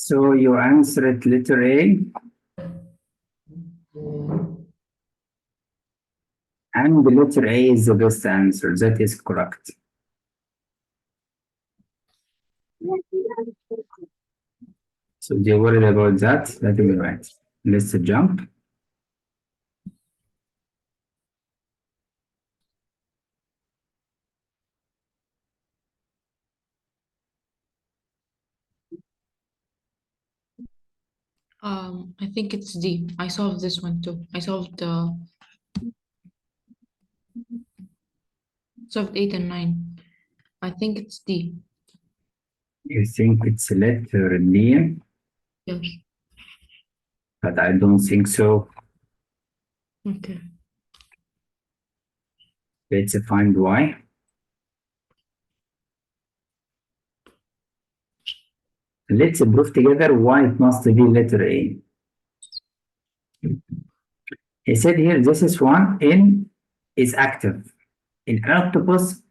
So you answered letter A, and the letter A is the best answer. That is correct. So they worried about that. Let me write. Let's jump. I think it's D. I solved this one too. I solved 8 and 9. I think it's D. You think it's letter D, Yes. but I don't think so. Okay. Let's find why. Let's prove together why it must be letter A. He said here, this is one in is active. In octopus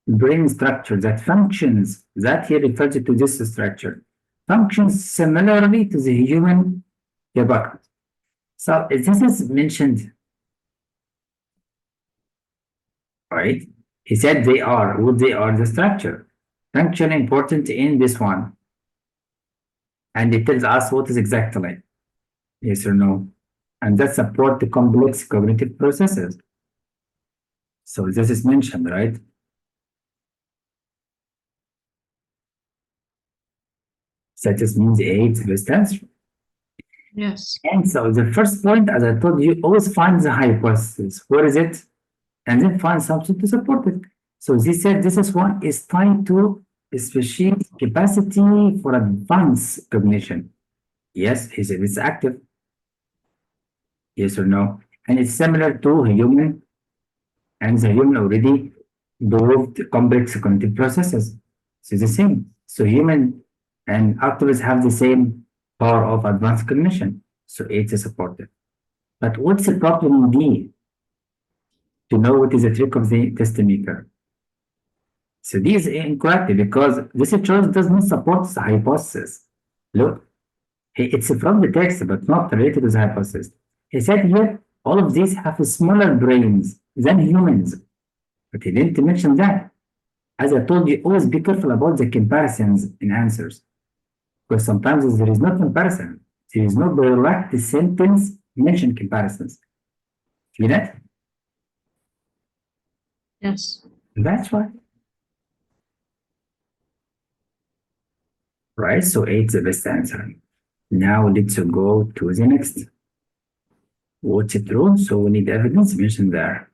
brain structure that functions, that he refers to this structure, functions similarly to the human hippocampus. So this is mentioned, right? He said they are, what they are, the structure. Function important in this one. And it tells us what is exactly, yes or no. And that support the complex cognitive processes. So this is mentioned, right? So this means A is the best answer. Yes. And so the first point, as I told you, always find the hypothesis. Where is it? And then find something to support it. So this said this is one is tied to special capacity for advanced cognition. Yes, he said it's active. Yes or no? And it's similar to human, and the human already proved complex cognitive processes. So it's the same. So human and octopus have the same power of advanced cognition. So it's supportive. But what's the problem in D? To know what is the trick of the test maker. So this is incorrect because this choice does not support the hypothesis. Look, it's from the text, but not related to the hypothesis. He said here, all of these have smaller brains than humans, but he didn't mention that. As I told you, always be careful about the comparisons in answers, because sometimes there is no comparison. There is no direct sentence mention comparisons. See that? Yes. That's why. Right, so 8 is the best answer. Now let's go to the next. What's true? So we need evidence mentioned there.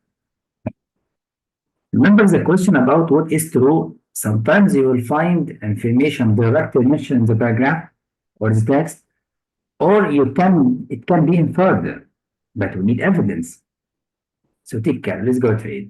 Remember the question about what is true? Sometimes you will find information directly mentioned in the paragraph or the text, or it can be inferred, but we need evidence. So take care. Let's go to it.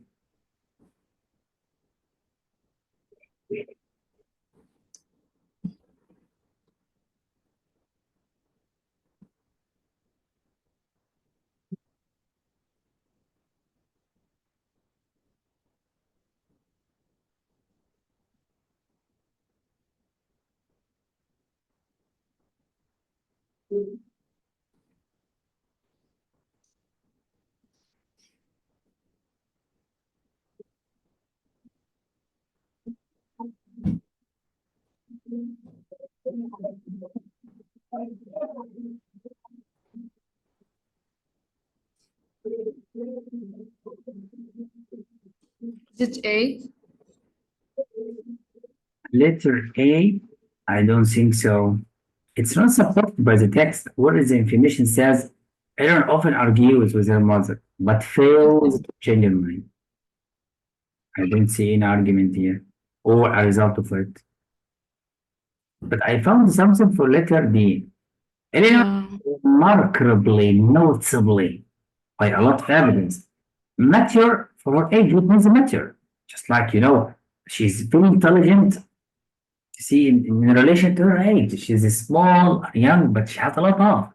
Is it A? Letter A, I don't think so. It's not supported by the text, where the information says Aaron often argues with her mother, but fails to change her mind. I don't see any argument here or a result of it. But I found something for letter D. Eleanor remarkably, noticeably, by a lot of evidence, mature for her age, what means mature? Just like, she's very intelligent. See, in relation to her age, she's small, young, but she has a lot of.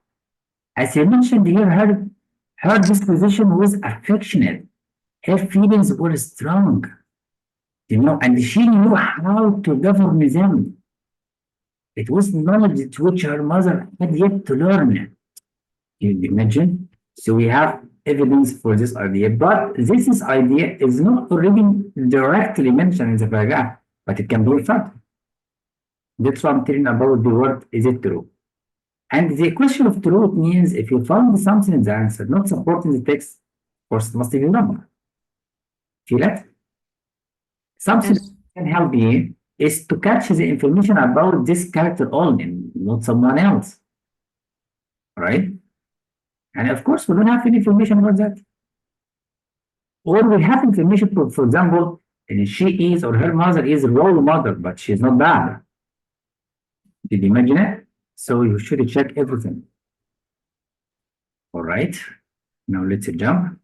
As I mentioned here, her disposition was affectionate. Her feelings were strong, and she knew how to govern them. It was knowledge which her mother had yet to learn. You imagine? So we have evidence for this idea, but this idea is not already directly mentioned in the paragraph, but it can be inferred. That's what I'm telling about the word, is it true? And the question of truth means if you found something in the answer not supporting the text, of course it must be wrong. Feel it? Something Yes. that can help you is to catch the information about this character only, not someone else. Right? And of course, we don't have any information about that. Or we have information, for example, she is or her mother is a role model, but she's not bad. Did you imagine it? So you should check everything. All right. Now let's jump.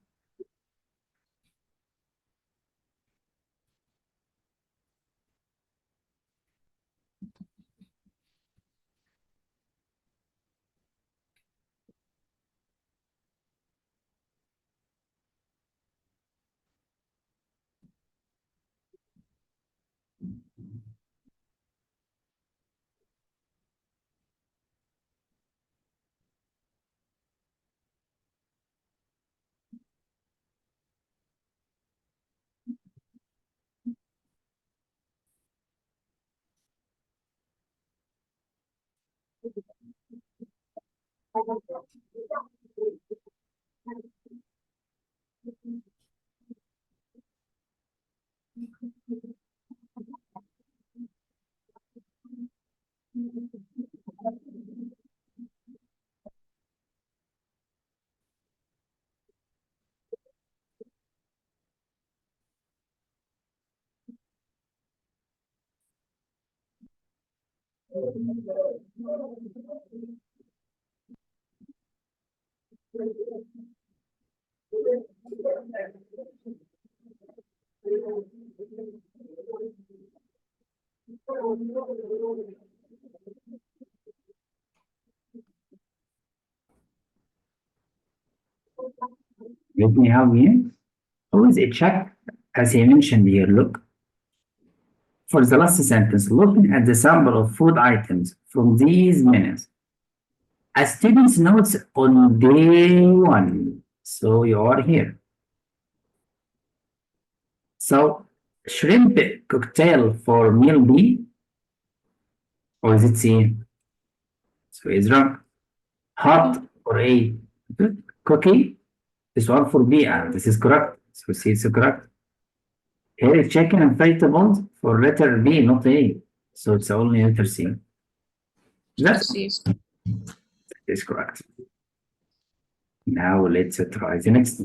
Let me help you. Always a check, as he mentioned here. Look, for the last sentence, looking at the sample of food items from these menus, a student's notes on day one. So you are here. So shrimp cocktail for meal B, or is it C? So it's wrong. Hot for A. Cookie, this one for B, and this is correct. So C is correct. Here chicken and vegetables for letter B, not A. So it's only letter C. That's Yes. is correct. Now let's try the next.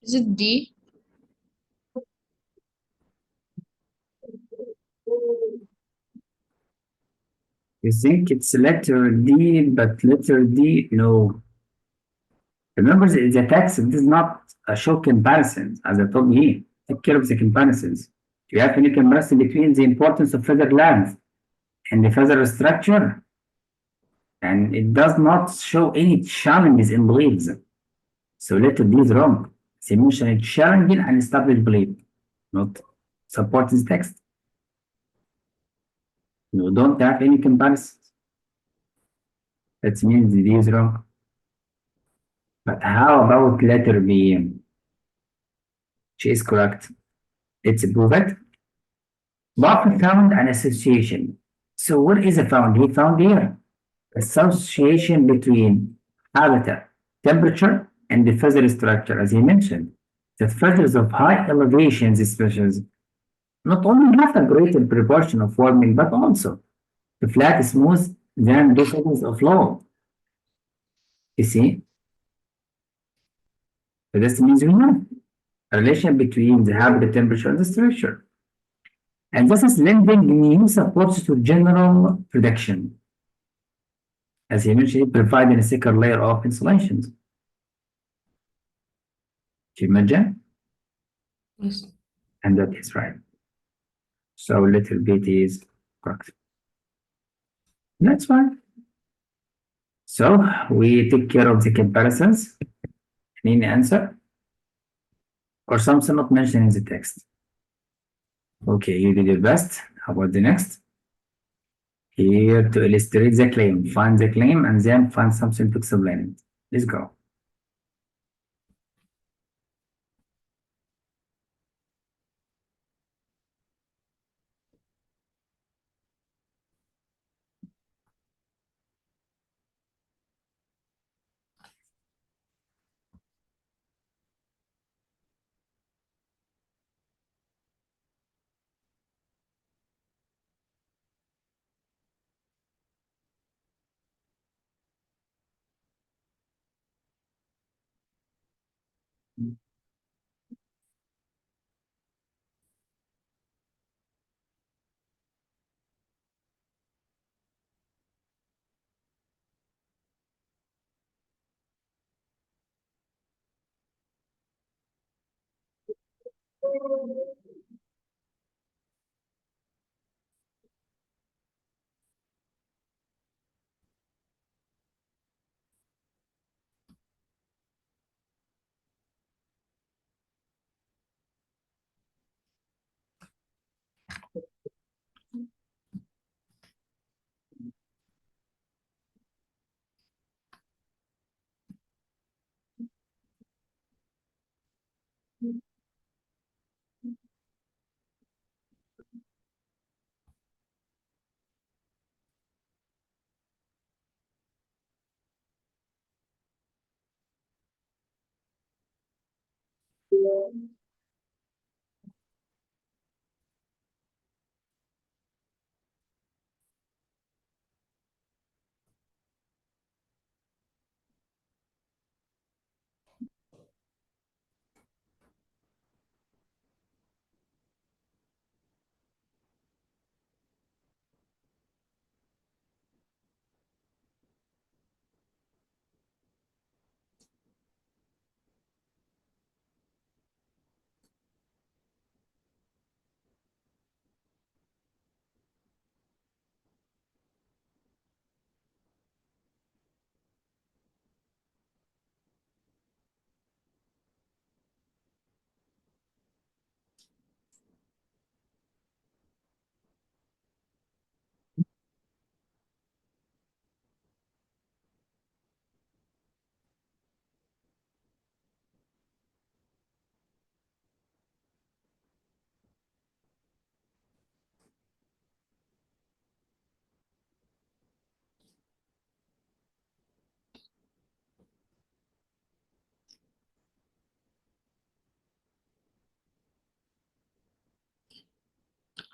Is it D? You think it's letter D, but letter D, no. Remember, the text does not show comparisons, as I told you. Take care of the comparisons. Do you have any comparison between the importance of feather glands and the feather structure? And it does not show any challenges in beliefs. So letter D is wrong. They mention challenging and established belief, not supports the text. You don't have any comparisons. That means D is wrong. But how about letter B? She is correct. It's proved. Buffett found an association. So what is a found? He found here association between habitat, temperature, and the feather structure, as he mentioned, that feathers of high elevations species not only have a greater proportion of warming, but also the flat, smooth than those feathers of low. You see, so this means we have a relation between the habitat temperature and the structure. And this is lending new supports to general prediction. As he mentioned, providing a thicker layer of insulations. Do you imagine? Yes. And that is right. So little bit is correct. That's fine. So we take care of the comparisons. Any answer? Or something not mentioned in the text? Okay, you did your best. How about the next? Here to illustrate the claim. Find the claim and then find something to explain it. Let's go.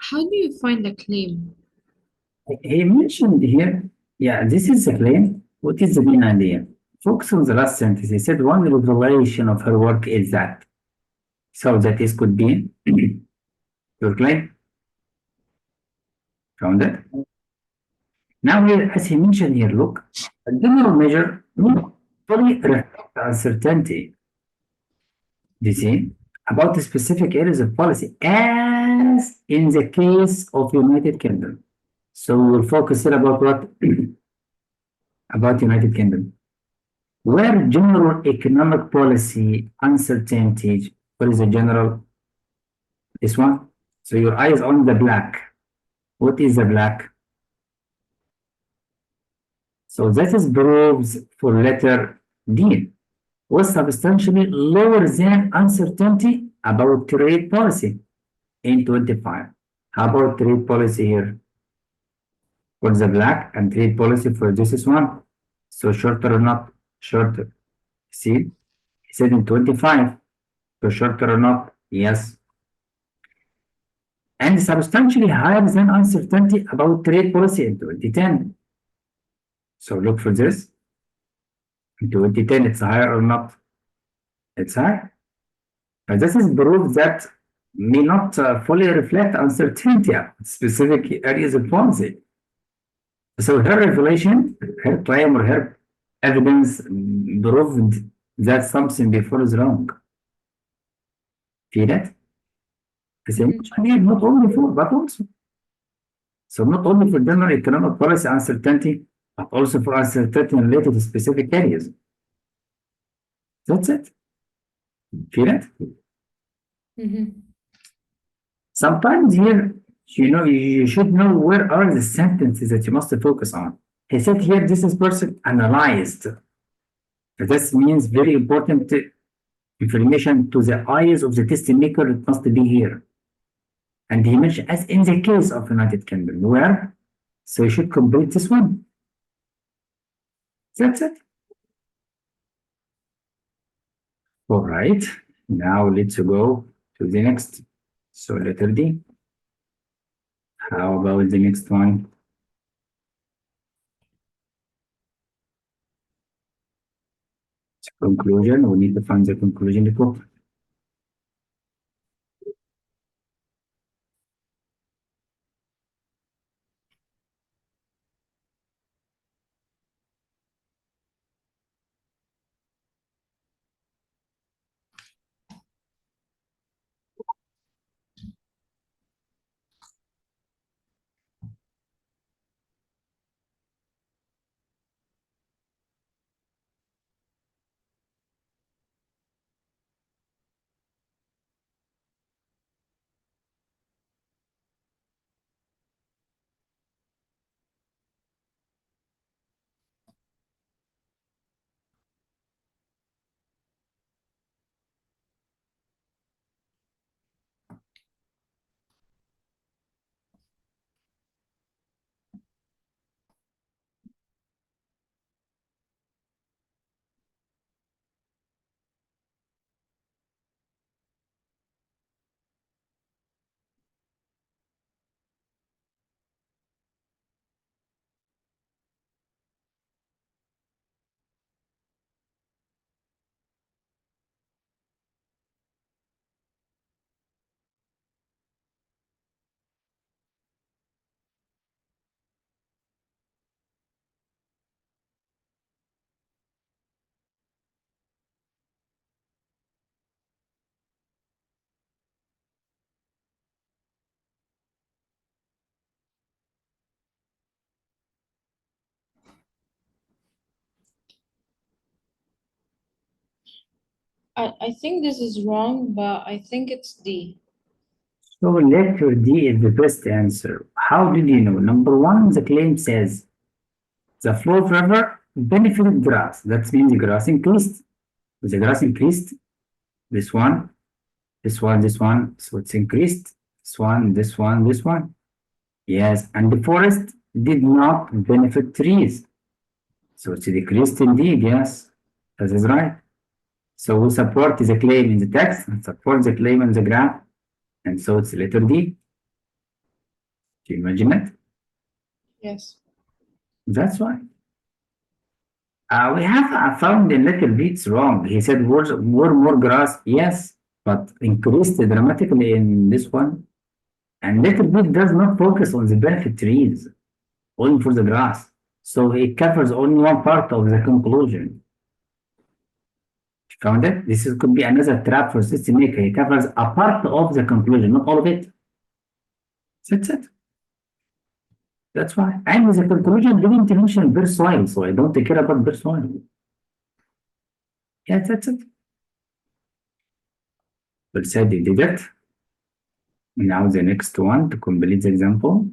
How do you find the claim? He mentioned here, yeah, this is the claim. What is the main idea? Focus on the last sentence. He said one revelation of her work is that. So that is could be your claim. Found it? Now here, as he mentioned here, look, a general measure not fully reflects uncertainty. Do you see? About the specific areas of policy, as in the case of United Kingdom. So we'll focus here about what? About United Kingdom. Where general economic policy uncertainty, what is the general? This one. So your eye is on the black. What is the black? So that is proves for letter D was substantially lower than uncertainty about trade policy in 25. How about trade policy here? For the black and trade policy for this is one. So shorter or not shorter? See? said in 25. So shorter or not? Yes. And substantially higher than uncertainty about trade policy in 2010. So look for this. In 2010, it's higher or not? It's higher. And this is proof that may not fully reflect uncertainty of specific areas of policy. So her revelation, her claim or her evidence proved that something before is wrong. Feel it? The same Mhm. not only for, but also. So not only for general economic policy uncertainty, but also for uncertainty related to specific areas. That's it. Feel it? Mhm. Sometimes here, you should know where are the sentences that you must focus on. He said here, this is person analyzed. This means very important information to the eyes of the test maker. It must be here. And he mentioned, as in the case of United Kingdom, where, so you should complete this one. That's it. All right. Now let's go to the next. So letter D. How about the next one? Conclusion. We need to find the conclusion report. I think this is wrong, but I think it's D. So letter D is the best answer. How did you know? Number one, the claim says the flow of river benefited grass. That means the grass increased. The grass increased. This one, this one, this one. So it's increased. This one, this one, this one. Yes, and the forest did not benefit trees. So it's decreased indeed. Yes, that is right. So we support the claim in the text and support the claim in the graph. And so it's letter D. Do you imagine it? Yes. That's why. We have found in little bits wrong. He said were more grass, yes, but increased dramatically in this one. And little bit does not focus on the benefit trees, only for the grass. So it covers only one part of the conclusion. Found it? Could be another trap for system maker. He covers a part of the conclusion, not all of it. That's it. That's why. And the conclusion didn't mention bare soil, so I don't care about bare soil. Yeah, that's it. But said he did it. Now the next one to complete the example.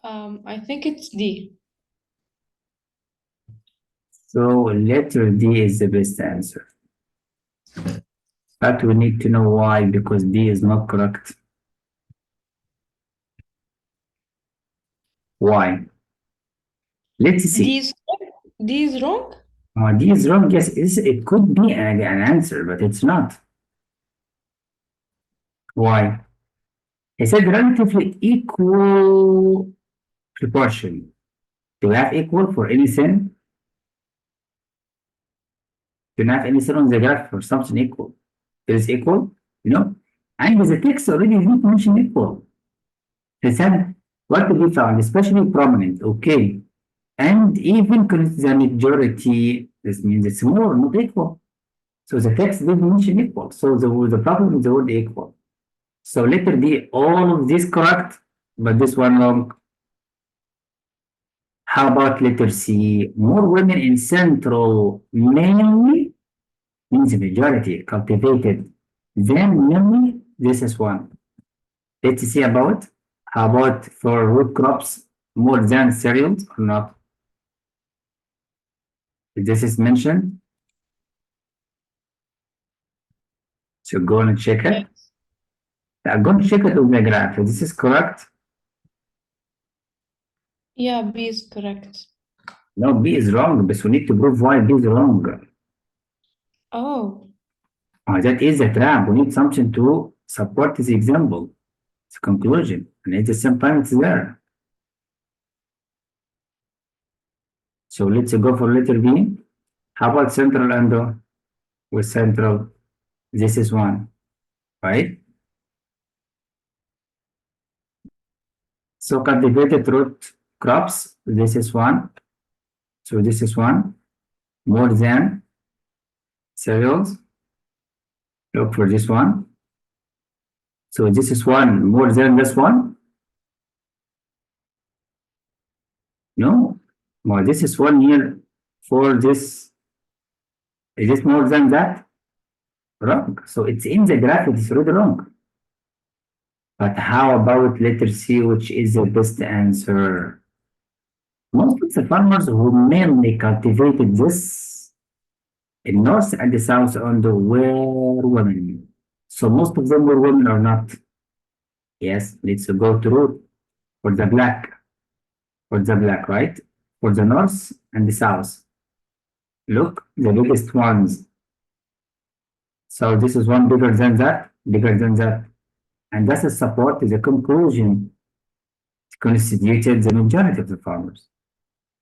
I think it's D. So letter D is the best answer. But we need to know why, because D is not correct. Why? Let's D see. is correct. D is wrong. D is wrong. Yes, it could be an answer, but it's not. Why? He said relatively equal proportion. Do we have equal for anything? Do you have anything on the graph for something equal? There is equal, you know? And the text already didn't mention equal. He said what to be found, especially prominent, okay. And even the majority, this means it's more, not equal. So the text didn't mention equal. So the problem is the word equal. So letter D, all of this correct, but this one wrong. How about letter C? More women in Central mainly means majority, cultivated. Then mainly, this is one. Let's see about. How about for root crops more than cereals or not? This is mentioned. So go and check it. Yes. Go and check it on the graph. This is correct. Yeah, B is correct. No, B is wrong, but we need to prove why B is wrong. Oh, That is a trap. We need something to support this example. It's a conclusion. And at the same time, it's there. So let's go for letter B. How about central and with central? This is one, right? So cultivated root crops, this is one. So this is one. More than cereals. Look for this one. So this is one more than this one. No. Well, this is 1 year for this. Is it more than that? Wrong. So it's in the graph, it is really wrong. But how about letter C, which is the best answer? Most of the farmers who mainly cultivated this in North and the South under were women. So most of them were women or not? Yes, let's go through for the black, right? For the North and the South. Look, the biggest ones. So this is one bigger than that, bigger than that. And that's a support to the conclusion constituted the majority of the farmers.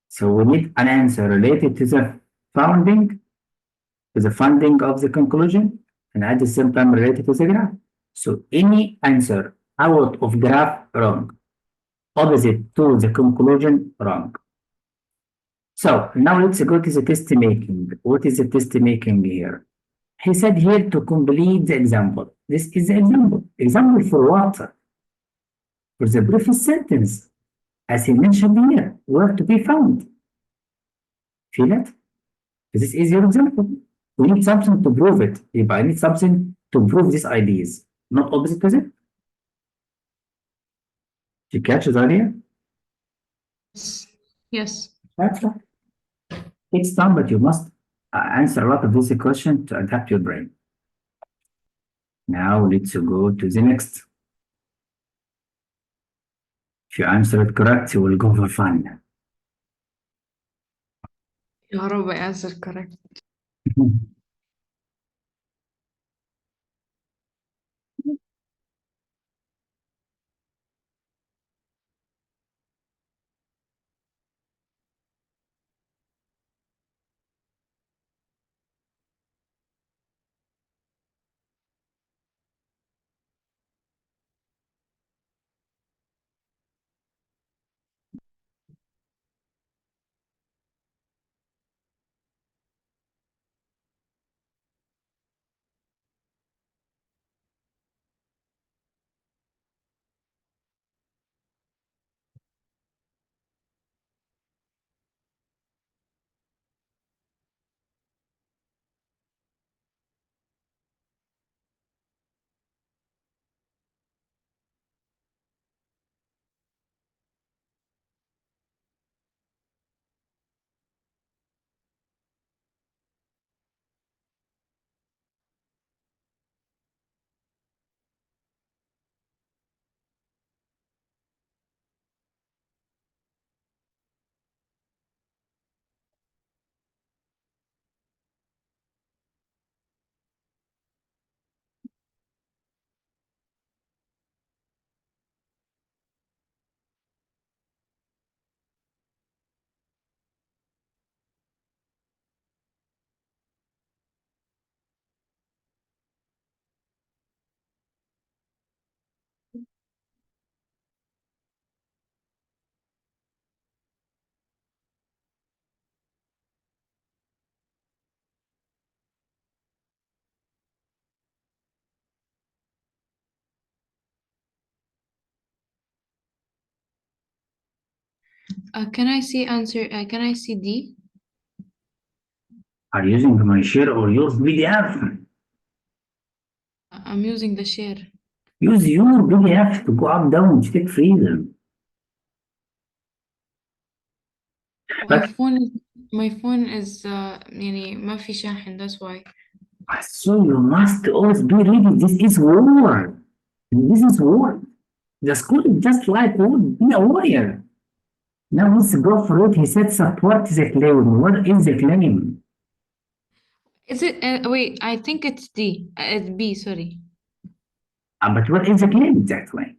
So we need an answer related to the founding, to the funding of the conclusion, and at the same time related to the graph. So any answer out of graph wrong, opposite to the conclusion wrong. So now let's go to the test making. What is the test making here? He said here to complete the example. This is the example. Example for what? For the previous sentence. As he mentioned here, where to be found. Feel it? This is your example. We need something to prove it. If I need something to prove these ideas, not opposite to it. You catch the idea? yes. Yes. That's right. It's time, but you must answer a lot of these questions to adapt your brain. Now let's go to the next. If you answer it correct, you will go for fun. يا رب I answer correct. Can I see answer? Can I see D? Are you using my share or your PDF? I'm using the share. Use your PDF to go up down to take freedom. My But phone is يعني ما في شاحن, that's why. so you must always be ready. This is war. This is war. The school is just like war. Be a warrior. Now let's go for it. He said support the claim. What is the claim? Is it? Wait, I think it's D. It's B. Sorry. But what is the claim exactly?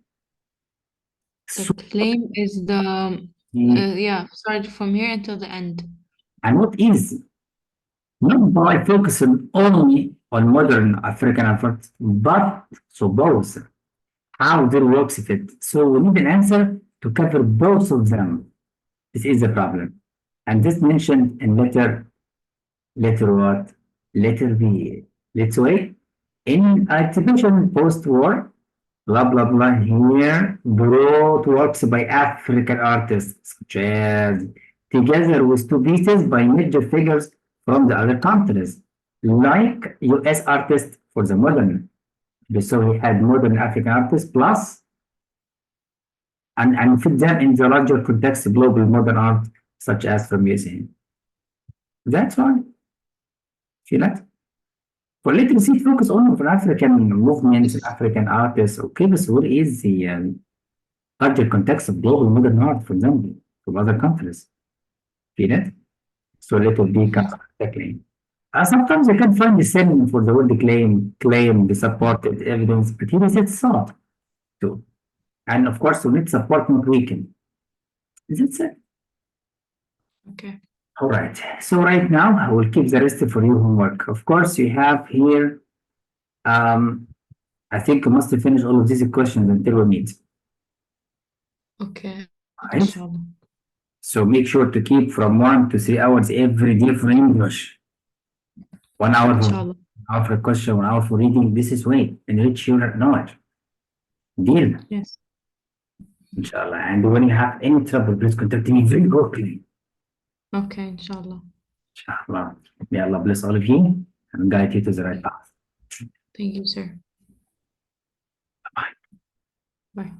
The So, claim is yeah. Start from here until the end. and what is not by focusing only on modern African efforts, but so both how their works fit. So we need an answer to cover both of them. This is the problem. And this mentioned in letter what? Letter B. Let's wait. In exhibition post-war, blah blah blah here brought works by African artists such as together with two pieces by major figures from the other countries, like US artists for the modern. So we had modern African artists plus and fit them in the larger context global modern art such as from USA. That's why. Feel it? For literacy, focus only on African movements, Yes. African artists. Okay, but what is the larger context of global modern art, for example, from other countries? Feel it? So little B comes exactly. Sometimes you can find the synonym for the word claim, the supported evidence, but here is it sought to. And of course, we need support, not weaken. That's it. Okay. All right. So right now, I will keep the rest for your homework. Of course, you have here, I think you must finish all of these questions until we meet. Okay. Right? Inshallah. So make sure to keep from 1 to 3 hours every day for English. 1 hour for, Inshallah. hour for question, 1 hour for reading. This is way enrich your knowledge. Deal, Yes. inshallah. And when you have any trouble, please contact me very quickly. Okay. Inshallah. Inshallah. May Allah bless all of you and guide you to the right path. Thank you, sir. Bye. Bye.